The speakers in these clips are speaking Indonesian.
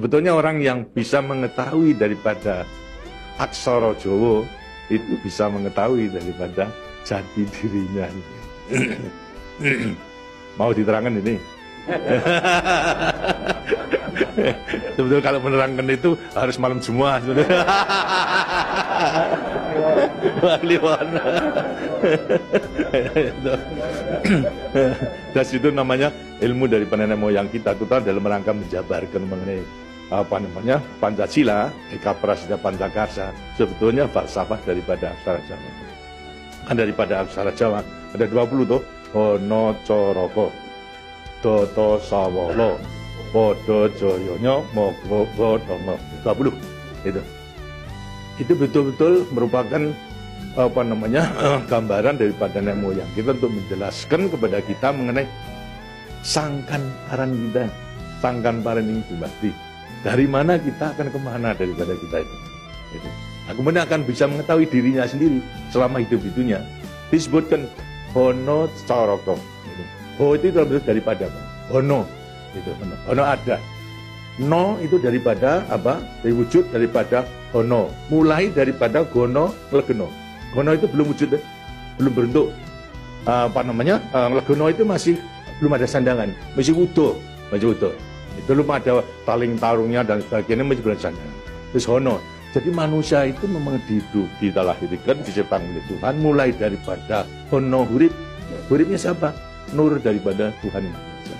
Sebetulnya orang yang bisa mengetahui daripada aksara Jawa itu bisa mengetahui daripada jati dirinya. Mau diterangkan ini? Sebetulnya kalau menerangkan itu harus malam Jumat. Dan itu namanya ilmu dari nenek moyang kita dalam rangka menjabarkan mengenai Pancasila, Eka Prasida Pancakarsa. Sebetulnya falsafah daripada aksara Jawa. Kan daripada aksara Jawa ada 20 tuh. Ono Coroko, Toto Sawolo, Podo Joyonya, Mogo Bodomo, 20 itu betul-betul merupakan gambaran daripada nenek moyang kita untuk menjelaskan kepada kita mengenai sangkan paran kita, sangkan paran ini bukti. Dari mana kita akan kemana daripada kita itu. Nah, kemudian akan bisa mengetahui dirinya sendiri selama hidup-hidupnya. Disebutkan Hono Coroko. Ho itu terus daripada apa? Hono. Hono ada. No itu daripada apa? Dari wujud daripada hono. Mulai daripada gono legeno. Gono itu belum wujud, belum berbentuk. Legono itu masih belum ada sandangan, masih utuh, Itu belum ada taling tarungnya dan sebagainya, masih belum sandangan. Terus hono. Jadi manusia itu memang dilahirkan, diciptakan oleh Tuhan mulai daripada hono hurip. Huripnya siapa? Nur daripada Tuhan Yang Maha Esa.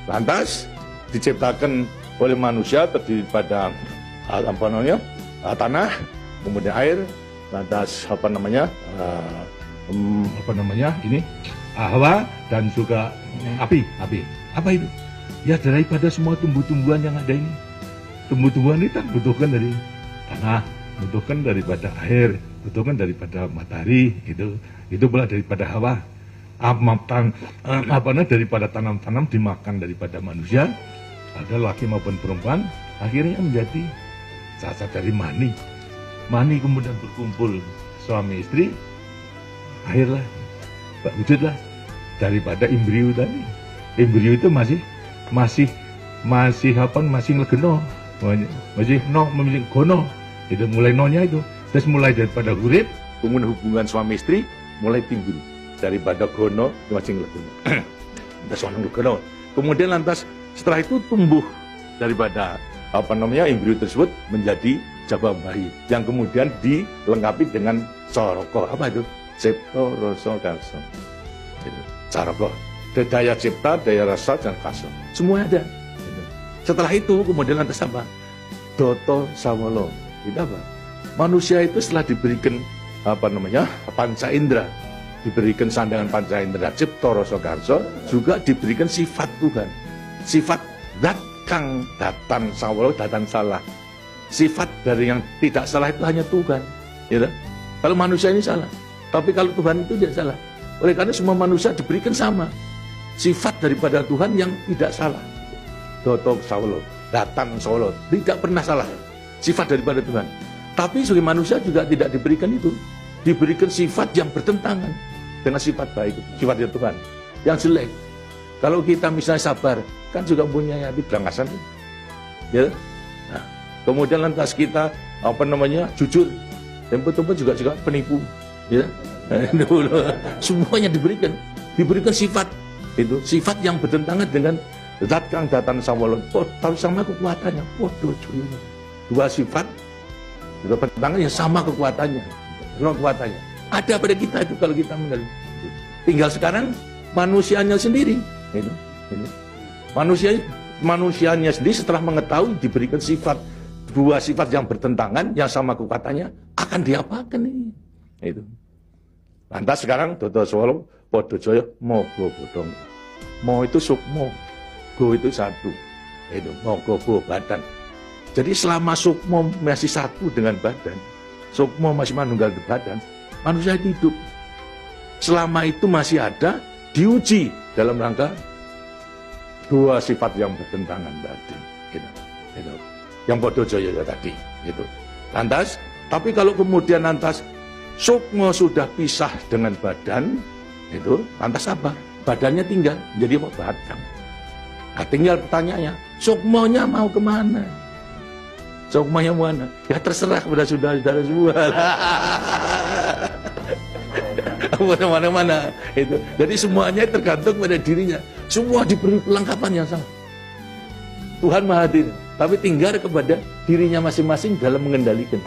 Lantas diciptakan oleh manusia terdiri pada tanah, kemudian air, lantas hawa dan juga api. Apa itu? Ya daripada semua tumbuh-tumbuhan yang ada ini. Tumbuh-tumbuhan itu butuhkan dari tanah, butuhkan daripada air, butuhkan daripada matahari, itu pula daripada hawa. Daripada tanam-tanam dimakan daripada manusia, ada laki maupun perempuan, akhirnya menjadi sasar dari mani. Mani kemudian berkumpul suami istri, akhirlah wujudlah daripada embrio tadi. Embrio itu masih legeno, masih memiliki gono. Itu mulai nonya itu, terus mulai daripada hurip, kemudian hubungan suami istri mulai timbul daripada gono masing legeno. Legeno. Kemudian lantas setelah itu tumbuh daripada embrio tersebut menjadi jabang bayi yang kemudian dilengkapi dengan coroko. Apa itu? Cipta rasa karsa. Coroko. Daya cipta, daya rasa dan karsa. Semua ada. Setelah itu kemudian lantas apa? Doto sawolo. Itu apa? Manusia itu setelah diberikan panca indera, diberikan sandangan panca indera, cipta rasa karsa, juga diberikan sifat Tuhan. Sifat zat kang datan sawolo, datan salah. Sifat dari yang tidak salah itu hanya Tuhan. Ya, kalau manusia ini salah, tapi kalau Tuhan itu tidak salah. Oleh karena semua manusia diberikan sama sifat daripada Tuhan yang tidak salah. Doto sawolo, datan sawolo, tidak pernah salah. Sifat daripada Tuhan. Tapi sebagai manusia juga tidak diberikan itu. Diberikan sifat yang bertentangan dengan sifat baik, sifat dari Tuhan. Yang jelek. Kalau kita misalnya sabar, kan juga punya hati berangasan. Ya. Nah, kemudian lantas kita jujur. Tempo-tempo juga penipu. Ya. Semuanya diberikan sifat. Itu sifat yang bertentangan dengan zat kang datan sawolo. Tahu sama kekuatannya. Dua sifat juga bertentangan yang sama kekuatannya. Ada pada kita itu kalau kita mengenal. Tinggal sekarang manusianya sendiri. Manusianya sendiri setelah mengetahui diberikan dua sifat yang bertentangan yang sama kekuatannya, akan diapakan ini? Itu. Lantas sekarang Doto Sawolo, Podo Joyo, Mogo Bodong. Mo itu sukmo, go itu satu. Itu mogo go badan. Jadi selama sukmo masih satu dengan badan, sukmo masih manunggal di badan, manusia hidup. Selama itu masih ada, diuji dalam rangka dua sifat yang bertentangan tadi. Gitu. Yang Podo Joyo tadi. Gitu. Lantas, tapi kalau kemudian lantas sukmo sudah pisah dengan badan, itu lantas apa? Badannya tinggal jadi badan. Nah, tinggal pertanyaannya, sukmonya mau kemana? Sokmanya mana? Ya terserah kepada saudara-saudara semua. Mana-mana itu. Jadi semuanya tergantung pada dirinya. Semua diberi kelengkapan yang sama. Tuhan Maha Hadir, tapi tinggal kepada dirinya masing-masing dalam mengendalikan.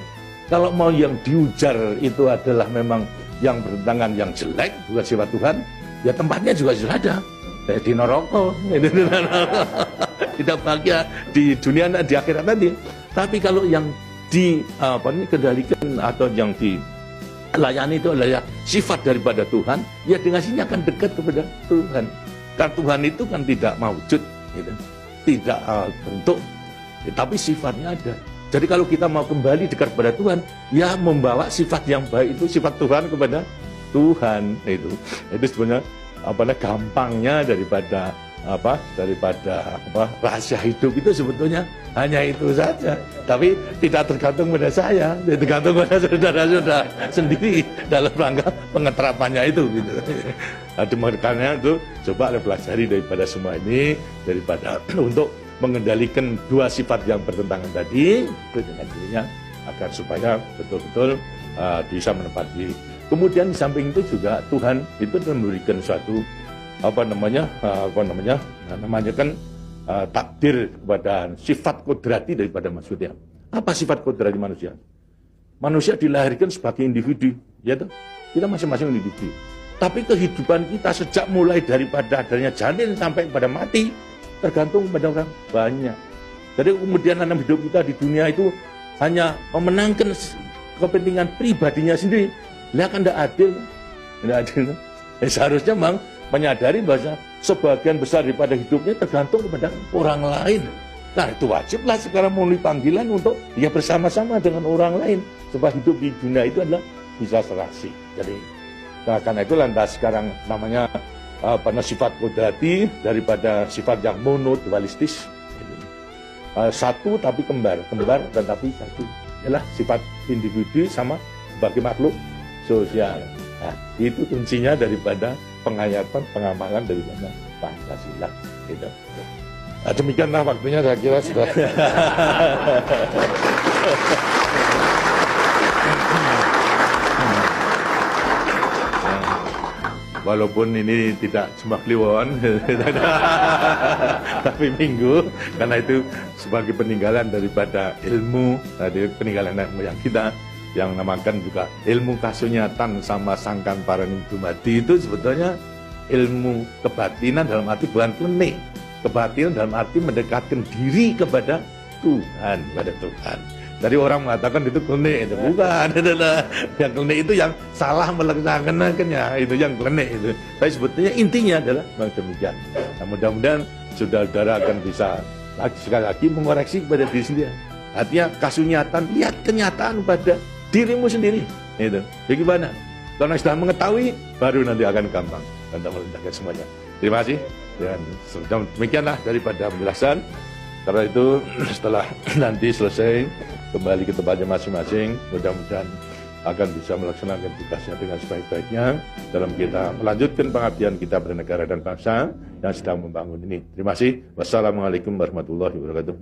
Kalau mau yang diujar itu adalah memang yang bertentangan yang jelek, bukan sifat Tuhan, ya tempatnya juga sudah ada. Di neraka, tidak bahagia di dunia di akhirat nanti. Tapi kalau yang dikendalikan atau yang dilayani itu adalah sifat daripada Tuhan, ya dengan sini akan dekat kepada Tuhan. Karena Tuhan itu kan tidak mewujud, gitu. Tidak bentuk, tapi sifatnya ada. Jadi kalau kita mau kembali dekat kepada Tuhan, ya membawa sifat yang baik itu, sifat Tuhan kepada Tuhan itu sebenarnya gampangnya daripada rahasia hidup itu sebetulnya hanya itu saja. Tapi tidak tergantung pada saya, tergantung pada saudara-saudara sendiri dalam rangka pengeterapannya itu. Gitu. Makanya itu coba pelajari daripada semua ini, daripada untuk mengendalikan dua sifat yang bertentangan tadi itu dengan dirinya agar supaya betul-betul bisa menepati. Kemudian di samping itu juga Tuhan itu memberikan suatu takdir kepada sifat kodrati daripada manusia. Apa sifat kodrati manusia? Manusia dilahirkan sebagai individu, ya toh? Kita masing-masing individu. Tapi kehidupan kita sejak mulai daripada adanya janin sampai pada mati tergantung pada orang banyak. Jadi kemudian dalam hidup kita di dunia itu hanya memenangkan kepentingan pribadinya sendiri. Lihat kan tidak adil. Tidak adil. Seharusnya memang menyadari bahwa sebagian besar daripada hidupnya tergantung kepada orang lain. Nah itu wajiblah sekarang memenuhi panggilan untuk ya bersama-sama dengan orang lain. Sebab hidup di dunia itu adalah bisa serasi. Jadi karena itu lantas sekarang namanya sifat kodrati daripada sifat yang monodualistis. Satu tapi kembar dan tapi satu. Ialah sifat individu sama sebagai makhluk sosial. Nah, itu kuncinya daripada penghayatan, pengamalan daripada Pancasila. Gitu. Nah, demikianlah waktunya saya kira sudah. Walaupun ini tidak cuma kliwon, tapi minggu, karena itu sebagai peninggalan daripada ilmu, dari peninggalan nenek moyang kita, yang namakan juga ilmu kasunyatan sama sangkan paraning dumadi itu sebetulnya ilmu kebatinan dalam arti bukan klinik. Kebatinan dalam arti mendekatkan diri kepada Tuhan, kepada Tuhan. Dari orang mengatakan itu klinik, itu bukan. Yang klinik itu yang salah melaksanakannya, itu yang klinik itu. Tapi sebetulnya intinya adalah demikian. Nah, mudah-mudahan saudara-saudara akan bisa sekali lagi mengoreksi kepada diri sendiri. Artinya kasunyatan, lihat kenyataan pada dirimu sendiri. Itu. Bagaimana? Kalau sudah mengetahui, baru nanti akan gampang untuk melentangkan semuanya. Terima kasih. Dan demikianlah daripada penjelasan. Karena itu setelah nanti selesai kembali ke tempatnya masing-masing, mudah-mudahan akan bisa melaksanakan tugasnya dengan sebaik-baiknya dalam kita melanjutkan pengabdian kita pada negara dan bangsa yang sedang membangun ini. Terima kasih. Wassalamualaikum warahmatullahi wabarakatuh.